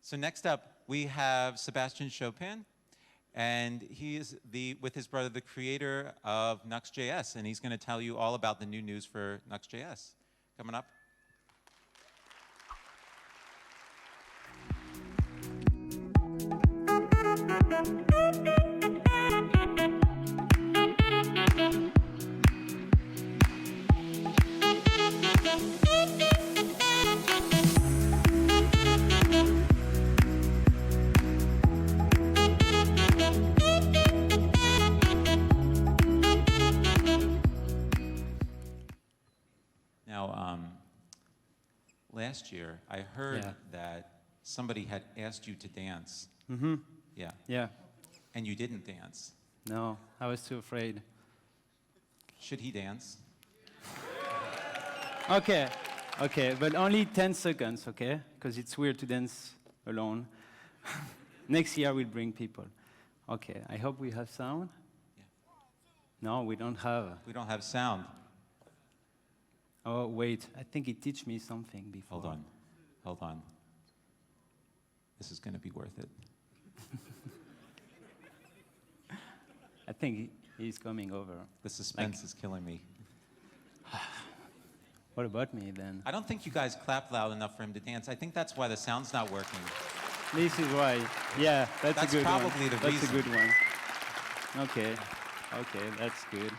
So next up, we have Sebastien Chopin, and he is with his brother, the creator of Nuxt.js, and he's going to tell you all about the new news for Nuxt.js. Coming up. Now, last year, I heard that somebody had asked you to dance. Mm-hmm. Yeah. Yeah. And you didn't dance. No, I was too afraid. Should he dance? Okay, okay, but only 10 seconds, okay? Because it's weird to dance alone. Next year, we'll bring people. Okay, I hope we have sound. Yeah. No, we don't have. We don't have sound. Oh, wait, I think he teach me something before. Hold on, hold on. This is going to be worth it. I think he's coming over. The suspense is killing me. What about me, then? I don't think you guys clapped loud enough for him to dance. I think that's why the sound's not working. This is why. Yeah, that's a good one. That's probably the reason. That's a good one. Okay, okay, that's good.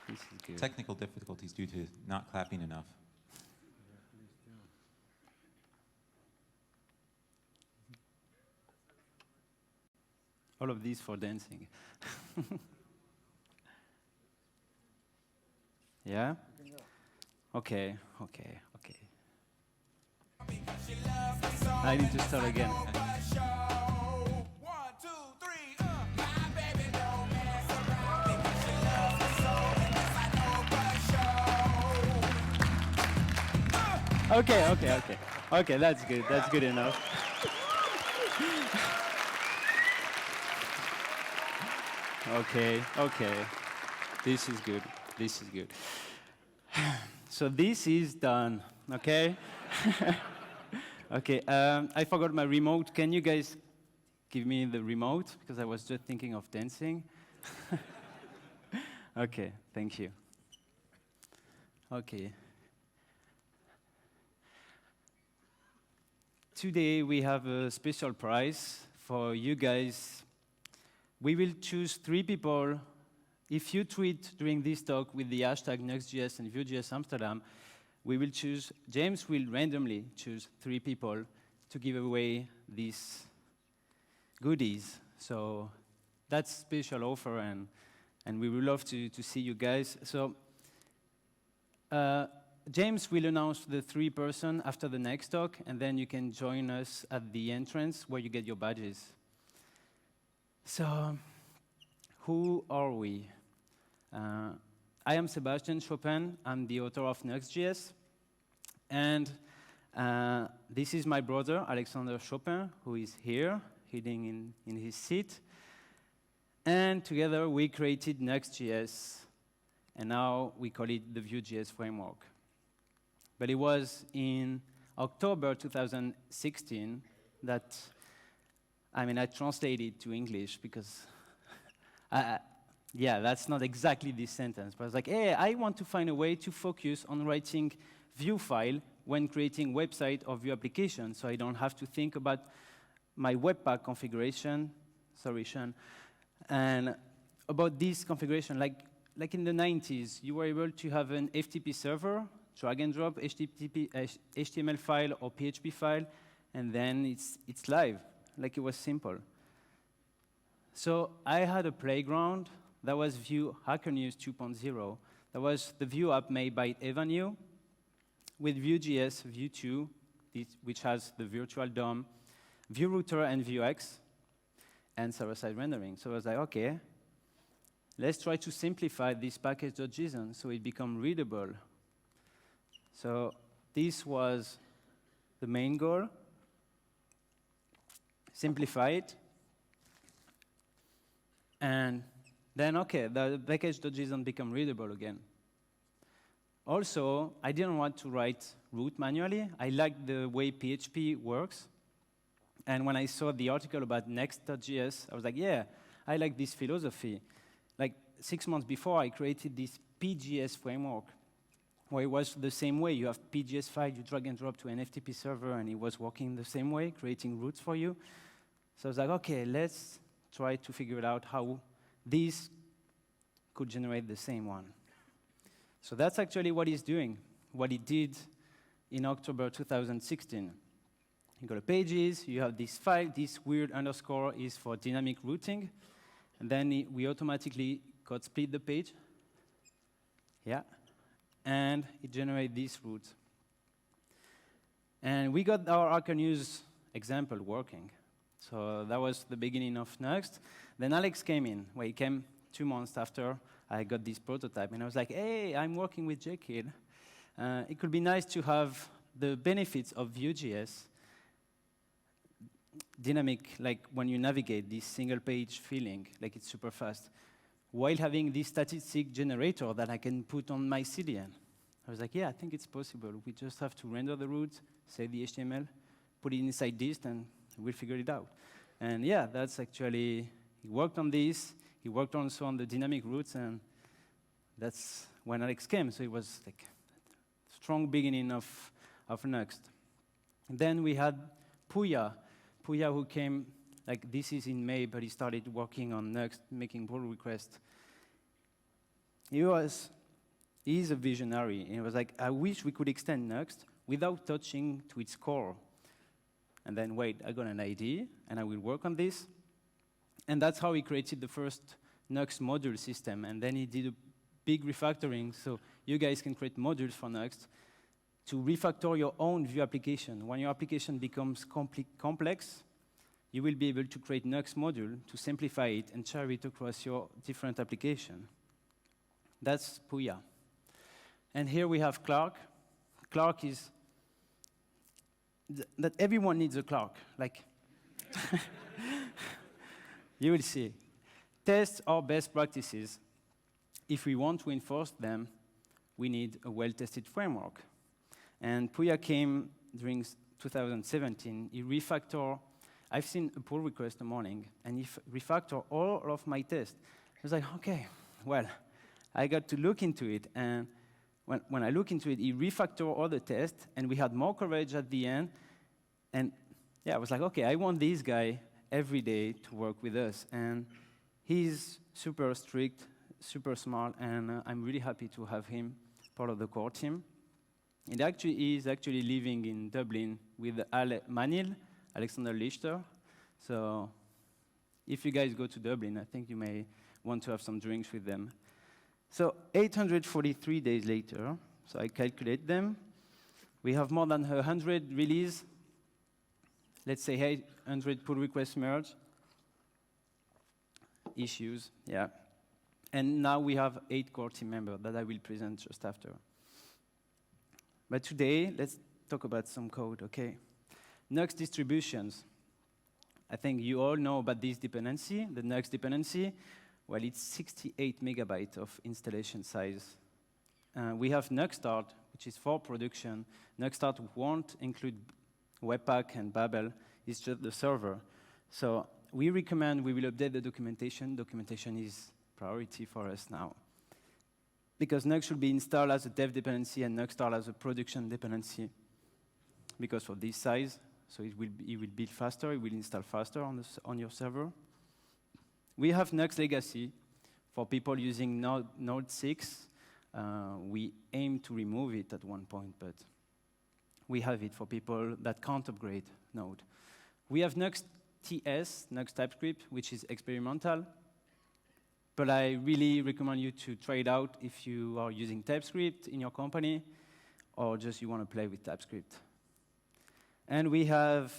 This is good. Technical difficulties due to not clapping enough. All of these for dancing. Yeah? Okay, okay, okay. I need to start again. Okay, okay, okay. Okay, that's good. That's good enough. Okay, okay. This is good. This is good. So this is done, okay? Okay, I forgot my remote. Can you guys give me the remote? Because I was just thinking of dancing. Okay, thank you. Okay. Today we have a special prize for you guys. We will choose 3 people. If you tweet during this talk with the hashtag Nuxt.js and Vuejs Amsterdam, we will choose, James will randomly choose 3 people to give away these goodies. So that's a special offer, and we would love to see you guys. So James will announce the 3 person after the next talk, and then you can join us at the entrance where you get your badges. So, who are we? I am Sebastien Chopin. I'm the author of Nuxt.js. And this is my brother, Alexandre Chopin, who is here, hiding in his seat. And together we created Nuxt.js, and now we call it the Vuejs framework. But it was in October 2016 that, I translated to English because, yeah, that's not exactly this sentence. But I was like, hey, I want to find a way to focus on writing Vue file when creating website or Vue application, so I don't have to think about my Webpack configuration. Sorry, Sean. And about this configuration, like in the 90s, you were able to have an FTP server, drag and drop HTML file or PHP file, and then it's live. Like, it was simple. So I had a playground that was Vue Hacker News 2.0. That was the Vue app made by Evanue with Vue.js, Vue 2, which has the virtual DOM, Vue router and Vuex, and server-side rendering. So I was like, okay, let's try to simplify this package.json so it becomes readable. So this was the main goal. Simplify it. And then, okay, the package.json become readable again. Also, I didn't want to write root manually. I liked the way PHP works. And when I saw the article about Nuxt.js, I was like, yeah, I like this philosophy. Like 6 months before, I created this PGS framework, where it was the same way. You have PGS file, you drag and drop to an FTP server, and it was working the same way, creating routes for you. So I was like, okay, let's try to figure out how this could generate the same one. So that's actually what he's doing, what he did in October 2016. You go to pages, you have this file, this weird underscore is for dynamic routing, and then we automatically got split the page. Yeah. And it generates this route. And we got our Hacker News example working. So that was the beginning of Nuxt. Then Alex came in, where he came 2 months after I got this prototype. And I was like, hey, I'm working with Jekyll. It could be nice to have the benefits of Vuejs, dynamic, like when you navigate, this single page feeling, like it's super fast, while having this statistic generator that I can put on my CDN. I was like, yeah, I think it's possible. We just have to render the route, save the HTML, put it inside this, and we'll figure it out. And yeah, that's actually, he worked on this. He worked also on the dynamic routes, and that's when Alex came. So it was like a strong beginning of Nuxt. Then we had Puya, who came, like this is in May, but he started working on Nuxt, making pull requests. He's a visionary. And he was like, I wish we could extend Nuxt without touching to its core. And then, wait, I got an idea, and I will work on this. And that's how he created the first Nuxt module system. And then he did a big refactoring, so you guys can create modules for Nuxt to refactor your own Vue application. When your application becomes complex, you will be able to create Nuxt module to simplify it and share it across your different application. That's Puya. And here we have Clark. Clark is that everyone needs a Clark. Like, you will see. Tests are best practices. If we want to enforce them, we need a well-tested framework. And Puya came during 2017. He refactored. I've seen a pull request in the morning, and he refactored all of my tests. I was like, okay, well, I got to look into it. And when I look into it, he refactored all the tests, and we had more coverage at the end. And yeah, I was like, okay, I want this guy every day to work with us. And he's super strict, super smart, and I'm really happy to have him part of the core team. He is actually living in Dublin with Manil, Alexander Lichter. So if you guys go to Dublin, I think you may want to have some drinks with them. So 843 days later, so I calculate them. We have more than 100 release. Let's say 800 pull request merge issues, yeah. And now we have 8 core team members that I will present just after. But today, let's talk about some code, okay? Nuxt distributions. I think you all know about this dependency, the Nuxt dependency. Well, it's 68 megabytes of installation size. We have Nuxtstart, which is for production. Nuxtstart won't include Webpack and Babel. It's just the server. So we recommend we will update the documentation. Documentation is priority for us now. Because Nuxt should be installed as a dev dependency and Nuxtstart as a production dependency because of this size. So it will build faster, it will install faster on your server. We have Nuxt Legacy for people using Node 6. We aim to remove it at one point, but we have it for people that can't upgrade Node. We have Nuxt.js, Nuxt TypeScript, which is experimental. But I really recommend you to try it out if you are using TypeScript in your company or just you want to play with TypeScript. And we have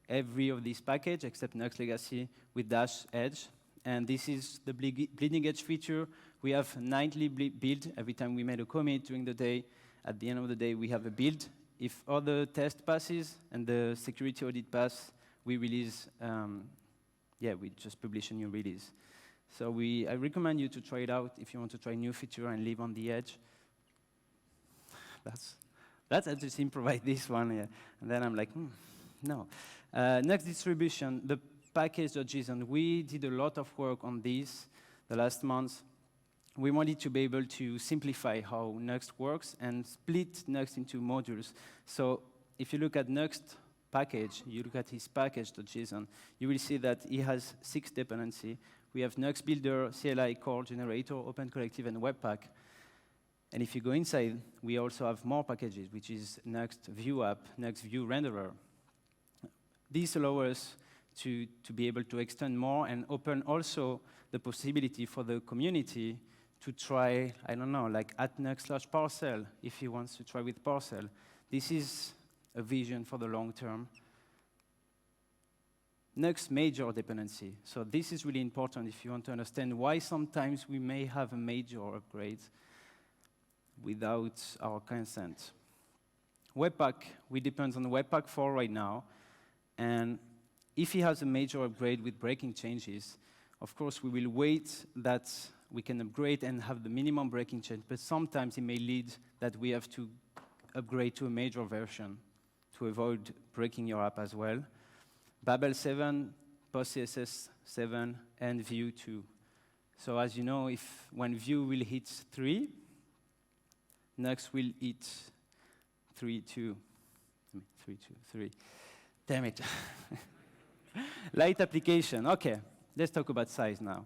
every of these packages except Nuxt Legacy with Dash Edge. And this is the bleeding edge feature. We have nightly build every time we made a commit during the day. At the end of the day, we have a build. If all the test passes and the security audit pass, we release, we just publish a new release. So I recommend you to try it out if you want to try a new feature and live on the edge. I just improvise this one, yeah. And then I'm like, no. Next distribution, the package.json. We did a lot of work on this the last months. We wanted to be able to simplify how Nuxt works and split Nuxt into modules. So if you look at Nuxt package, you look at his package.json, you will see that he has 6 dependencies. We have Nuxt Builder, CLI, Core Generator, Open Collective, and Webpack. And if you go inside, we also have more packages, which is Nuxt View App, Nuxt View Renderer. This allows us to be able to extend more and open also the possibility for the community to try, I don't know, like at Nuxt/Parcel, if he wants to try with Parcel. This is a vision for the long term. Nuxt major dependency. So this is really important if you want to understand why sometimes we may have a major upgrade without our consent. Webpack, we depend on Webpack 4 right now. And if he has a major upgrade with breaking changes, of course, we will wait that we can upgrade and have the minimum breaking change. But sometimes it may lead that we have to upgrade to a major version to avoid breaking your app as well. Babel 7, PostCSS 7, and Vue 2. So as you know, when Vue will hit 3, Nuxt will hit 3, 2. 3, 2, 3. Damn it. Light application. OK, let's talk about size now.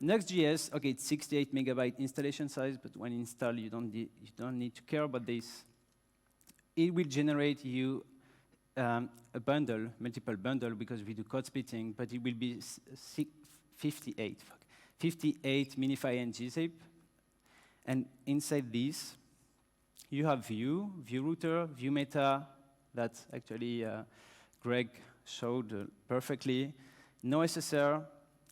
Nuxt.js, OK, it's 68 megabyte installation size, but when installed, you don't need to care about this. It will generate you a bundle, multiple bundle, because we do code splitting, but it will be 58 minify and gzip. And inside this, you have Vue, Vue router, Vue meta, that actually Greg showed perfectly. No SSR,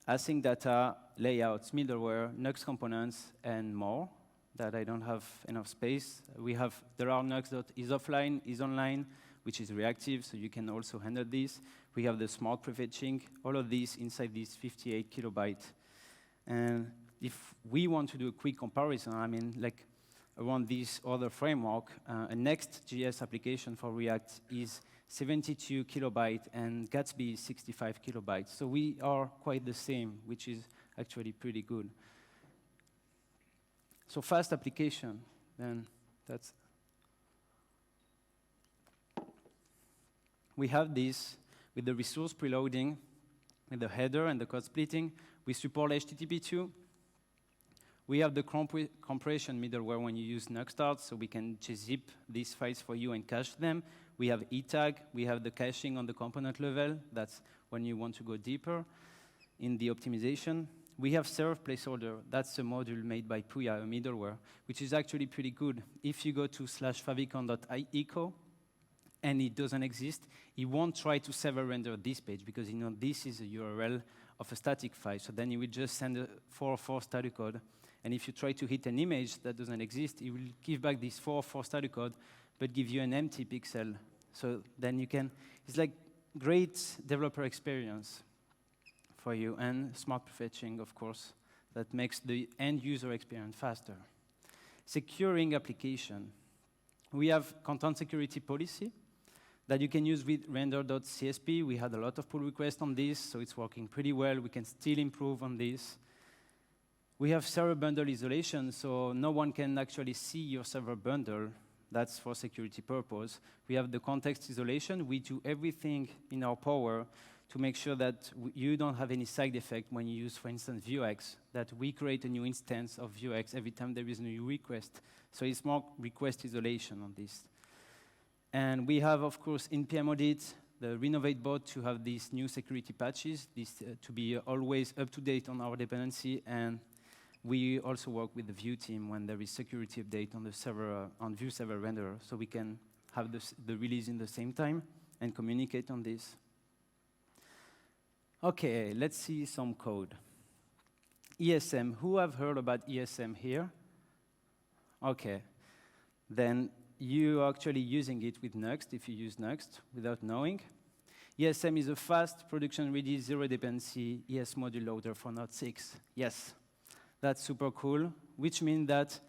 async data, layouts, middleware, Nuxt components, and more that I don't have enough space. There are Nuxt.isOffline, isOnline, which is reactive, so you can also handle this. We have the smart prefetching, all of these inside this 58 kilobyte. And if we want to do a quick comparison, I mean, like around this other framework, a Next.js application for React is 72 kilobyte, and Gatsby is 65 kilobytes. So we are quite the same, which is actually pretty good. So fast application, then that's. We have this with the resource preloading, with the header and the code splitting. We support HTTP2. We have the compression middleware when you use Nuxtart, so we can just zip these files for you and cache them. We have etag. We have the caching on the component level. That's when you want to go deeper in the optimization. We have serve placeholder. That's a module made by Puya, a middleware, which is actually pretty good. If you go to /favicon.eco and it doesn't exist, it won't try to server render this page because you know this is a URL of a static file. So then you will just send a 404 static code. And if you try to hit an image that doesn't exist, it will give back this 404 static code, but give you an empty pixel. So then you can, it's like great developer experience for you, and smart prefetching, of course, that makes the end user experience faster. Securing application. We have content security policy that you can use with render.csp. We had a lot of pull requests on this, so it's working pretty well. We can still improve on this. We have server bundle isolation, so no one can actually see your server bundle. That's for security purpose. We have the context isolation. We do everything in our power to make sure that you don't have any side effect when you use, for instance, Vuex, that we create a new instance of Vuex every time there is a new request. So it's more request isolation on this. And we have, of course, npm audit, the renovate bot to have these new security patches, to be always up to date on our dependency. And we also work with the Vue team when there is security update on the server, on Vue server renderer, so we can have the release in the same time and communicate on this. OK, let's see some code. ESM. Who have heard about ESM here? OK. Then you are actually using it with Nuxt, if you use Nuxt, without knowing. ESM is a fast, production-ready, zero-dependency ES module loader for Node 6. Yes, that's super cool, which means that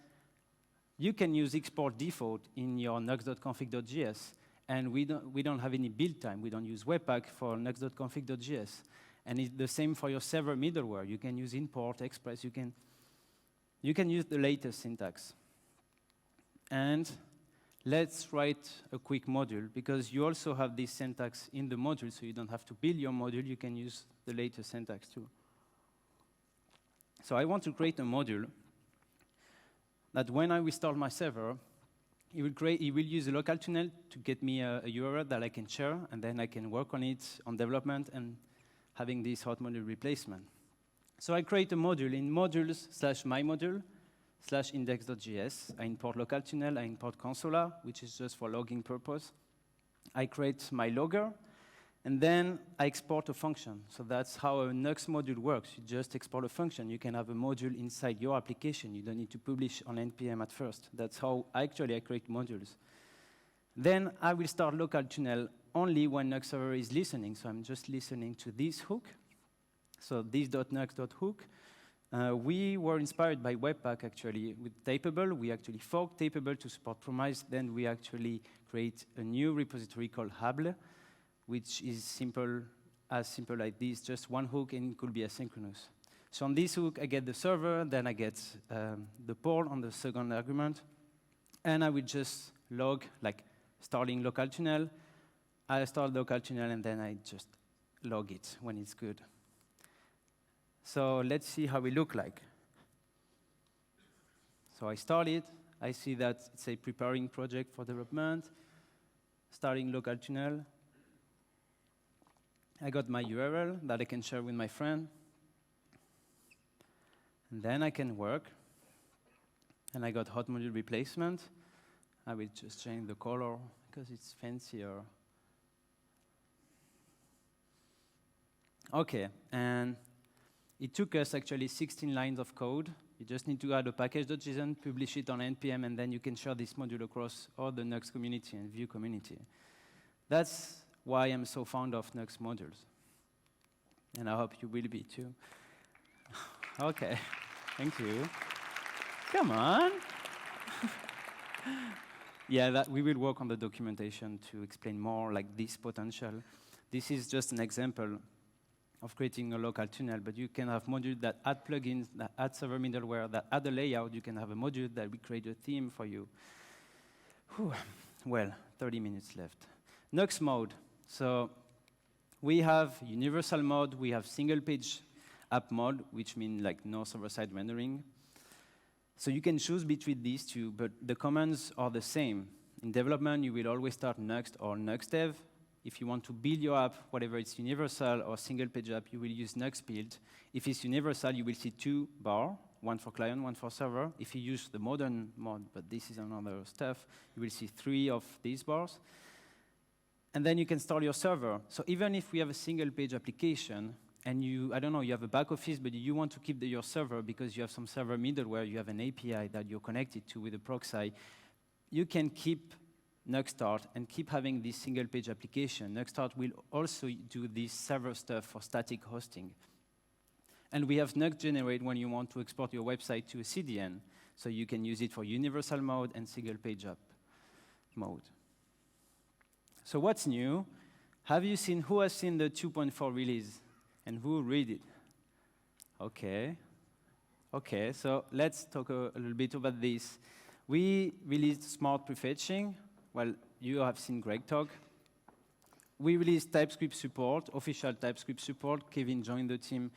you can use export default in your Nuxt.config.js, And we don't have any build time. We don't use Webpack for Nuxt.config.js. And it's the same for your server middleware. You can use import, express. You can use the latest syntax. And let's write a quick module, because you also have this syntax in the module, so you don't have to build your module. You can use the latest syntax too. So I want to create a module that when I restart my server, it will use a local tunnel to get me a URL that I can share, and then I can work on it on development and having this hot module replacement. So I create a module in modules/mymodule/index.js. I import local tunnel, I import consola, which is just for logging purpose. I create my logger, and then I export a function. So that's how a Nuxt module works. You just export a function. You can have a module inside your application. You don't need to publish on NPM at first. That's how I create modules. Then I will start local tunnel only when Nuxt server is listening. So I'm just listening to this hook. So this.nuxt.hook. We were inspired by Webpack, actually, with Tapeable. We actually forked Tapeable to support Promise. Then we actually create a new repository called Hable, which is simple like this, just one hook, and it could be asynchronous. So on this hook, I get the server, then I get the port on the second argument, and I will just log, like starting local tunnel. I start local tunnel, and then I just log it when it's good. So let's see how it look like. So I start it. I see that it's a preparing project for development, starting local tunnel. I got my URL that I can share with my friend. And then I can work. And I got hot module replacement. I will just change the color because it's fancier. OK, and it took us actually 16 lines of code. You just need to add a package.json, publish it on NPM, and then you can share this module across all the Nuxt community and Vue community. That's why I'm so fond of Nuxt modules. And I hope you will be too. OK, thank you. Come on. Yeah, we will work on the documentation to explain more like this potential. This is just an example of creating a local tunnel, but you can have modules that add plugins, that add server middleware, that add a layout. You can have a module that will create a theme for you. Whew. Well, 30 minutes left. Nuxt mode. So we have universal mode. We have single-page app mode, which means like no server-side rendering. So you can choose between these two, but the commands are the same. In development, you will always start Nuxt or NuxtDev. If you want to build your app, whatever it's universal or single-page app, you will use Nuxt build. If it's universal, you will see 2 bars, one for client, one for server. If you use the modern mode, but this is another stuff, you will see 3 of these bars. And then you can start your server. So even if we have a single-page application, and you have a back office, but you want to keep your server because you have some server middleware, you have an API that you're connected to with a proxy, you can keep Nuxtstart and keep having this single-page application. Nuxtstart will also do this server stuff for static hosting. And we have Nuxt Generate when you want to export your website to a CDN. So you can use it for universal mode and single-page app mode. So what's new? Who has seen the 2.4 release? And who read it? OK. So let's talk a little bit about this. We released smart prefetching. Well, you have seen Greg talk. We released TypeScript support, official TypeScript support. Kevin joined the team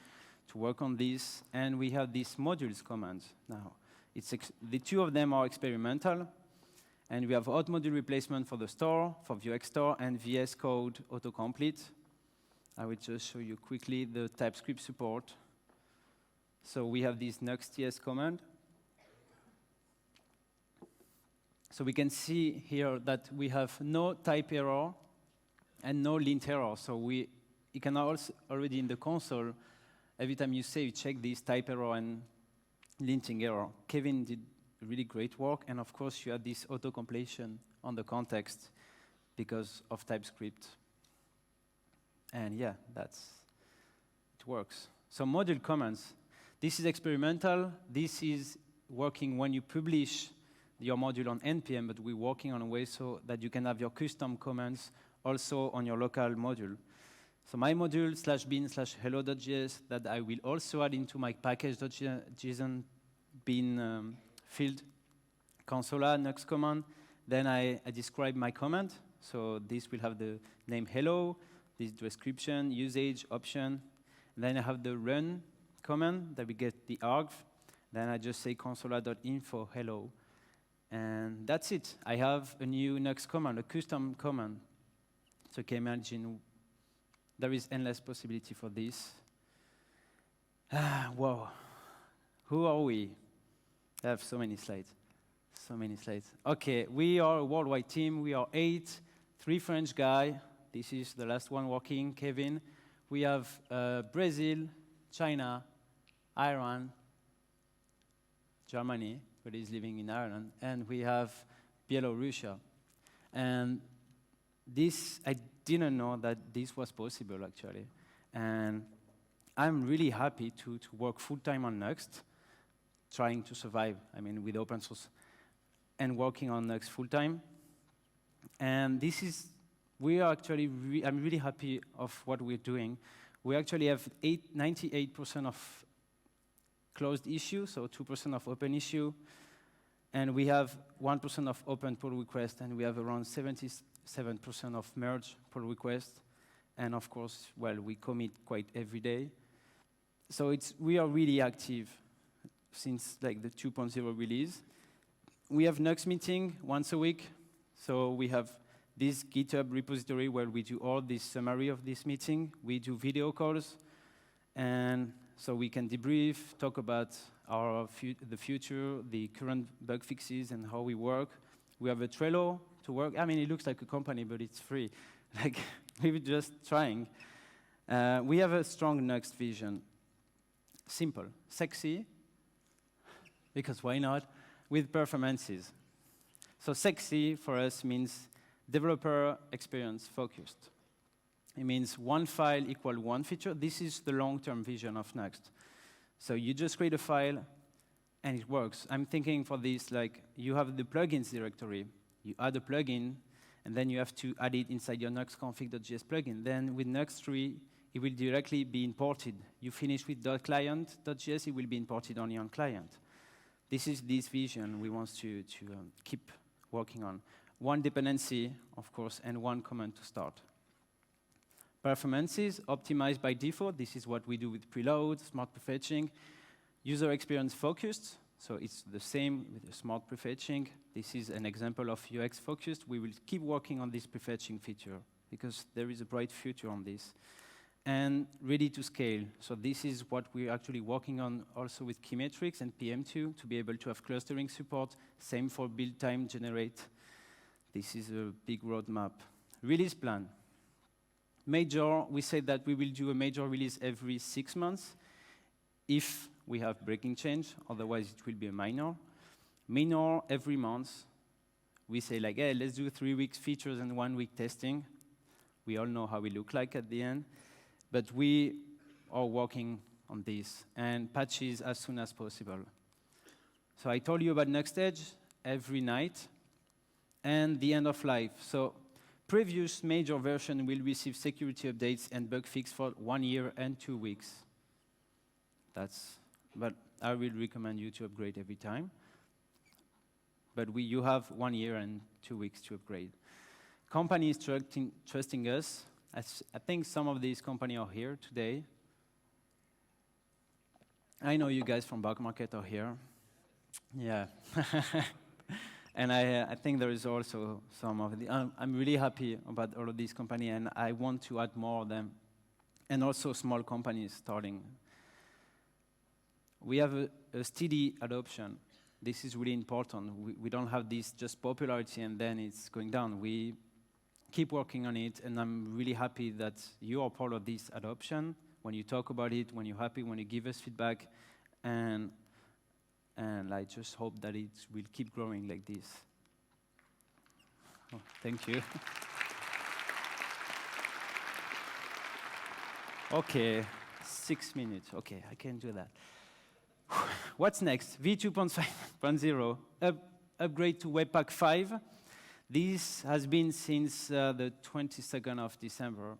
to work on this. And we have these modules commands now. The 2 of them are experimental. And we have hot module replacement for the store, for Vuex store, and VS Code autocomplete. I will just show you quickly the TypeScript support. So we have this Nuxt.js command. So we can see here that we have no type error and no lint error. So you can also already in the console, every time you save, check this type error and linting error. Kevin did really great work. And of course, you have this auto-completion on the context because of TypeScript. And yeah, it works. So module commands. This is experimental. This is working when you publish your module on NPM, but we're working on a way so that you can have your custom commands also on your local module. So my module /bin/hello.js that I will also add into my package.json bin field consola Nuxt command. Then I describe my command. So this will have the name hello, this description, usage, option. Then I have the run command that we get the argv. Then I just say consola.info hello. And that's it. I have a new Nuxt command, a custom command. So you can imagine there is endless possibility for this. Wow. Who are we? I have so many slides. So many slides. OK, we are a worldwide team. We are 8, 3 French guys. This is the last one working, Kevin. We have Brazil, China, Iran, Germany, but he's living in Ireland, and we have Belarus. And this, I didn't know that this was possible, actually. And I'm really happy to work full-time on Nuxt, trying to survive, I mean, with open source, and working on Nuxt full-time. And this is, we are actually, I'm really happy of what we're doing. We actually have 98% of closed issue, so 2% of open issue. And we have 1% of open pull request, and we have around 77% of merge pull request. And of course, well, we commit quite every day. So we are really active since like the 2.0 release. We have Nuxt meeting once a week. So we have this GitHub repository where we do all this summary of this meeting. We do video calls, and so we can debrief, talk about the future, the current bug fixes, and how we work. We have a Trello to work. I mean, it looks like a company, but it's free. Like, we're just trying. We have a strong Nuxt vision. Simple, sexy, because why not, with performances. So sexy for us means developer experience focused. It means one file equal one feature. This is the long-term vision of Nuxt. So you just create a file, and it works. I'm thinking for this, like, you have the plugins directory. You add a plugin, and then you have to add it inside your nuxtconfig.js plugin. Then with Nuxt 3, it will directly be imported. You finish with .client.js, it will be imported only on client. This is this vision we want to keep working on. One dependency, of course, and one command to start. Performances, optimized by default. This is what we do with preload, smart prefetching. User experience focused, so it's the same with the smart prefetching. This is an example of UX focused. We will keep working on this prefetching feature because there is a bright future on this. And ready to scale. So this is what we're actually working on also with Keymetrics and PM2 to be able to have clustering support. Same for build time generate. This is a big roadmap. Release plan. Major, we said that we will do a major release every 6 months if we have breaking change, otherwise it will be a minor. Minor every month. We say like, hey, let's do 3 weeks features and 1 week testing. We all know how we look like at the end. But we are working on this, and patches as soon as possible. So I told you about Nuxt Edge every night, and the end of life. So previous major version will receive security updates and bug fix for 1 year and 2 weeks. But I will recommend you to upgrade every time. But you have 1 year and 2 weeks to upgrade. Companies trusting us. I think some of these companies are here today. I know you guys from Bug Market are here. Yeah. And I think there is also some of the, I'm really happy about all of these companies, and I want to add more of them. And also small companies starting. We have a steady adoption. This is really important. We don't have this just popularity and then it's going down. We keep working on it, and I'm really happy that you are part of this adoption. When you talk about it, when you're happy, when you give us feedback, and I just hope that it will keep growing like this. Oh, thank you. Okay, 6 minutes. Okay, I can do that. What's next? V2.5.0. upgrade to Webpack 5. This has been since the 22nd of December.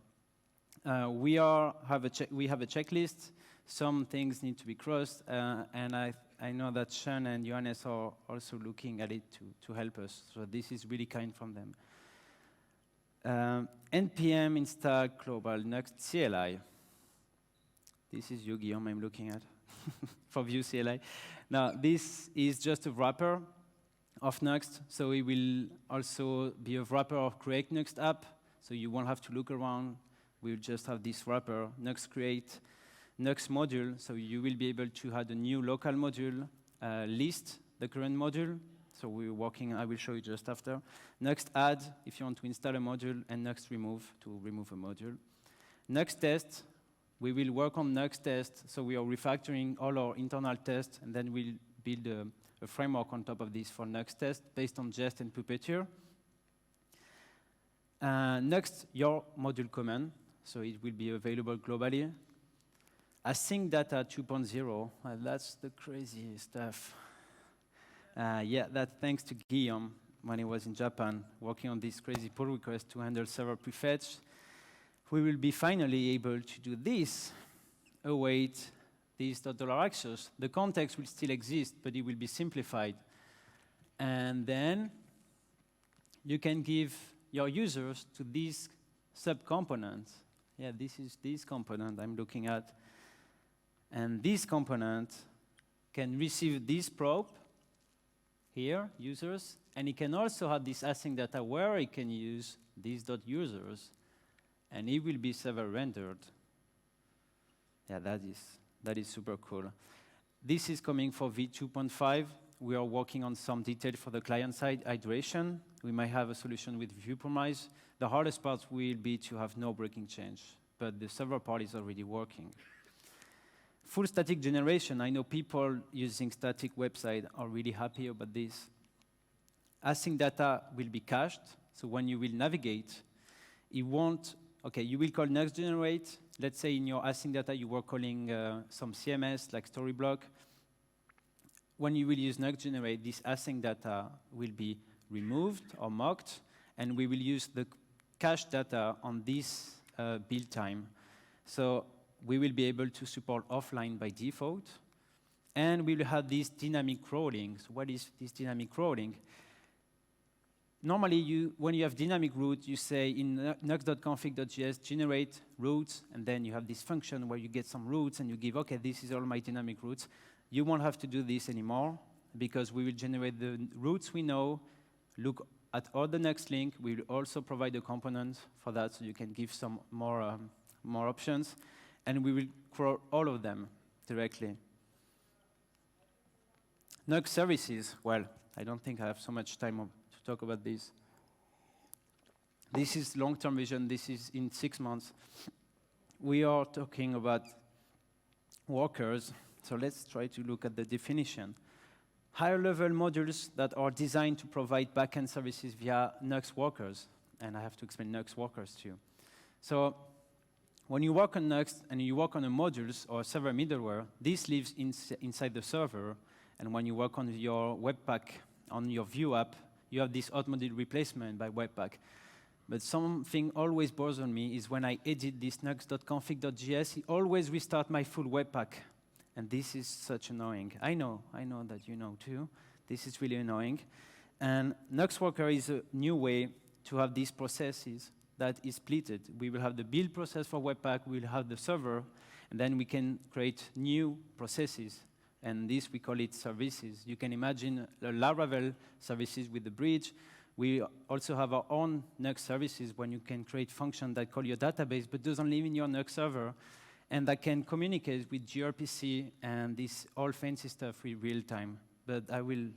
We have a checklist. Some things need to be crossed, and I know that Sean and Johannes are also looking at it to help us. So this is really kind from them. npm install global Nuxt CLI. This is you, Guillaume, I'm looking at for Vuejs CLI. Now, this is just a wrapper of Nuxt, so it will also be a wrapper of Create Nuxt app, so you won't have to look around. We'll just have this wrapper, Nuxt Create, Nuxt module, so you will be able to add a new local module, list the current module. So we're working, I will show you just after. Nuxt add, if you want to install a module, and Nuxt remove, to remove a module. Nuxt test, we will work on Nuxt test, so we are refactoring all our internal tests, and then we'll build a framework on top of this for Nuxt test, based on Jest and Puppeteer. Nuxt your module command, so it will be available globally. Async data 2.0, that's the crazy stuff. Yeah, that's thanks to Guillaume when he was in Japan, working on this crazy pull request to handle server prefetch. We will be finally able to do this, await these $access. The context will still exist, but it will be simplified. And then you can give your users to these sub-components. Yeah, this is this component I'm looking at. And this component can receive this probe here, users, and it can also have this async data where it can use these .users, and it will be server rendered. Yeah, that is super cool. This is coming for v2.5. We are working on some detail for the client-side iteration. We might have a solution with view promise. The hardest part will be to have no breaking change, but the server part is already working. Full static generation, I know people using static website are really happy about this. Async data will be cached, so when you will navigate, it won't, okay, you will call Nuxt generate. Let's say in your async data you were calling some CMS like Storyblock. When you will use Nuxt generate, this async data will be removed or mocked, and we will use the cache data on this build time. So we will be able to support offline by default, and we will have this dynamic crawling. So what is this dynamic crawling? Normally, when you have dynamic route, you say in nuxt.config.js generate routes, and then you have this function where you get some routes, and you give, okay, this is all my dynamic routes. You won't have to do this anymore, because we will generate the routes we know, look at all the next link. We will also provide a component for that, so you can give some more options. And we will crawl all of them directly. Nuxt services, well, I don't think I have so much time to talk about this. This is long-term vision. This is in 6 months. We are talking about workers, so let's try to look at the definition. Higher-level modules that are designed to provide backend services via Nuxt workers, and I have to explain Nuxt workers too. So when you work on Nuxt and you work on the modules or server middleware, this lives inside the server. And when you work on your Webpack, on your Vue app, you have this hot module replacement by Webpack. But something always bothers me is when I edit this nuxt.config.js, it always restarts my full Webpack. And this is such annoying. I know that you know too. This is really annoying. And Nuxt Worker is a new way to have these processes that is splitted. We will have the build process for Webpack, we'll have the server, and then we can create new processes. And this, we call it services. You can imagine the Laravel services with the bridge. We also have our own Nuxt services when you can create functions that call your database, but doesn't live in your Nuxt server, and that can communicate with gRPC and this all fancy stuff in real time. But I will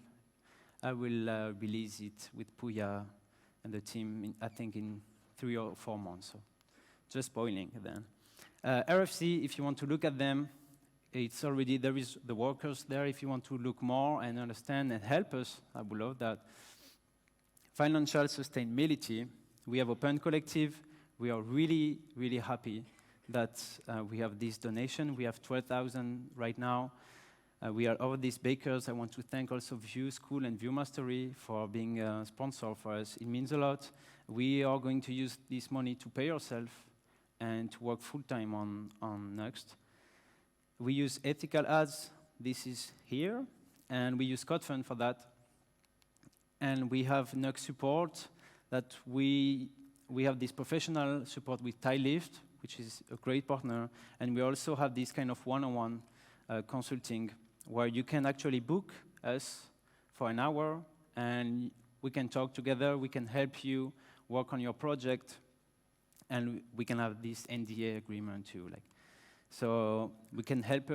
release it with Puya and the team, I think in 3 or 4 months, so just spoiling then. RFC, if you want to look at them, it's already, there is the workers there if you want to look more and understand and help us, I would love that. Financial sustainability, we have Open Collective. We are really, really happy that we have this donation. We have 12,000 right now. We are all these bakers. I want to thank also Vue School and Vue Mastery for being a sponsor for us. It means a lot. We are going to use this money to pay ourselves and to work full-time on Nuxt. We use ethical ads. This is here. And we use CodeFund for that. And we have Nuxt support that we have this professional support with Tylift, which is a great partner. And we also have this kind of one-on-one consulting where you can actually book us for an hour and we can talk together, we can help you work on your project, and we can have this NDA agreement too. So we can help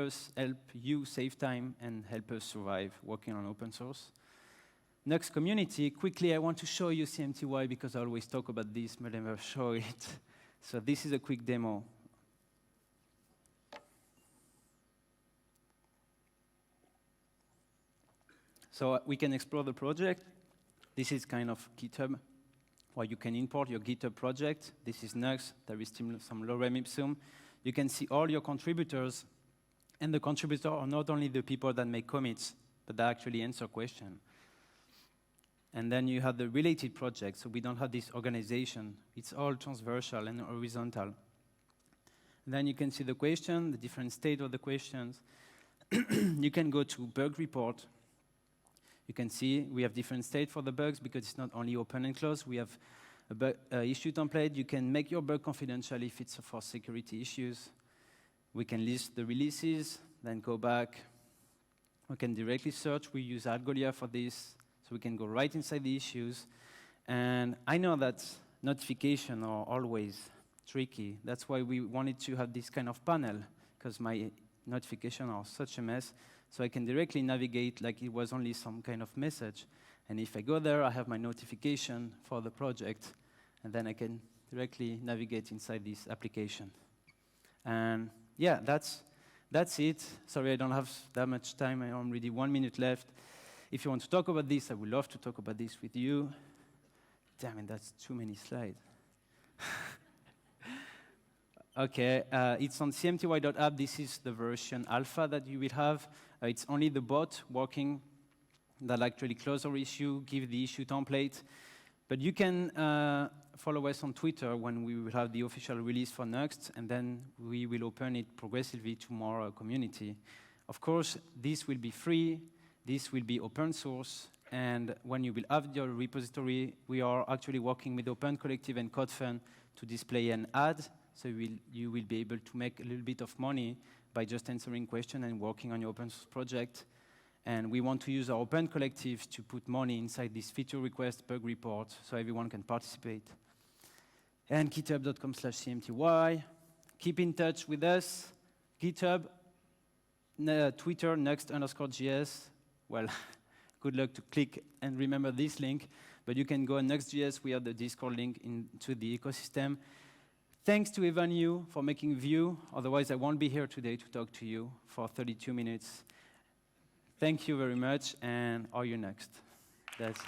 you save time and help us survive working on open source. Nuxt community, quickly I want to show you CMTY because I always talk about this, but never show it. So this is a quick demo. So we can explore the project. This is kind of GitHub, where you can import your GitHub project. This is Nuxt. There is still some lorem ipsum. You can see all your contributors. And the contributors are not only the people that make commits, but that actually answer questions. And then you have the related projects. So we don't have this organization. It's all transversal and horizontal. And then you can see the question, the different state of the questions. You can go to bug report. You can see we have different state for the bugs because it's not only open and close. We have a issue template. You can make your bug confidential if it's for security issues. We can list the releases, then go back. We can directly search. We use Algolia for this, so we can go right inside the issues. And I know that notifications are always tricky. That's why we wanted to have this kind of panel, because my notifications are such a mess. So I can directly navigate like it was only some kind of message. And if I go there, I have my notification for the project. And then I can directly navigate inside this application. And yeah, that's it. Sorry, I don't have that much time. I have already 1 minute left. If you want to talk about this, I would love to talk about this with you. Damn it, that's too many slides. Okay, it's on cmty.app. This is the version alpha that you will have. It's only the bot working that actually close our issue, give the issue template. But you can follow us on Twitter when we will have the official release for Nuxt, and then we will open it progressively to more community. Of course, this will be free. This will be open source. And when you will have your repository, we are actually working with Open Collective and CodeFund to display an ad. So you will be able to make a little bit of money by just answering questions and working on your open source project. And we want to use our Open Collective to put money inside this feature request bug report so everyone can participate. And github.com/cmty. Keep in touch with us. GitHub, Twitter, Nuxt_JS. Well, good luck to click and remember this link. But you can go on Nuxt.js. We have the Discord link into the ecosystem. Thanks to Evan Yu for making Vue. Otherwise, I won't be here today to talk to you for 32 minutes. Thank you very much, and are you next? That's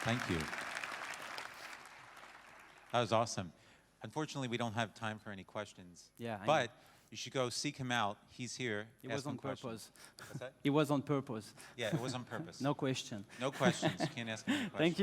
Thank you. That was awesome. Unfortunately, we don't have time for any questions. Yeah, but you should go seek him out. He's here. It was on purpose. What's that? It was on purpose. Yeah, it was on purpose. No question. No questions. You can't ask him any questions. Thank you.